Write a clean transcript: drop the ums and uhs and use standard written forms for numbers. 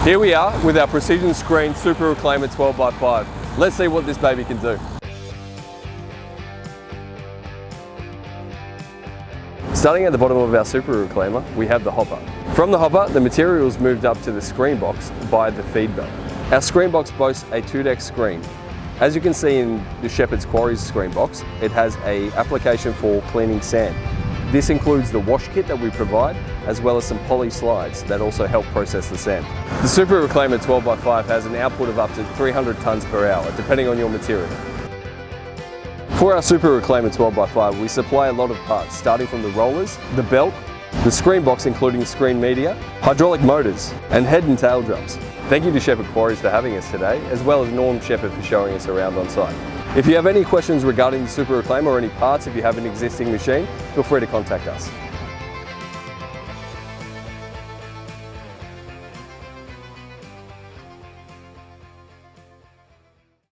Here we are with our PrecisionScreen Super Reclaimer 12x5. Let's see what this baby can do. Starting at the bottom of our Super Reclaimer, we have the hopper. From the hopper, the material is moved up to the screen box by the feed belt. Our screen box boasts a 2-deck screen. As you can see in the Shepherd Quarries screen box, it has an application for cleaning sand. This includes the wash kit that we provide, as well as some poly slides that also help process the sand. The Super Reclaimer 12x5 has an output of up to 300 tonnes per hour, depending on your material. For our Super Reclaimer 12x5, we supply a lot of parts, starting from the rollers, the belt, the screen box including screen media, hydraulic motors, and head and tail drums. Thank you to Shepherd Quarries for having us today, as well as Norm Shepherd for showing us around on site. If you have any questions regarding the Super Reclaimer or any parts, if you have an existing machine, feel free to contact us.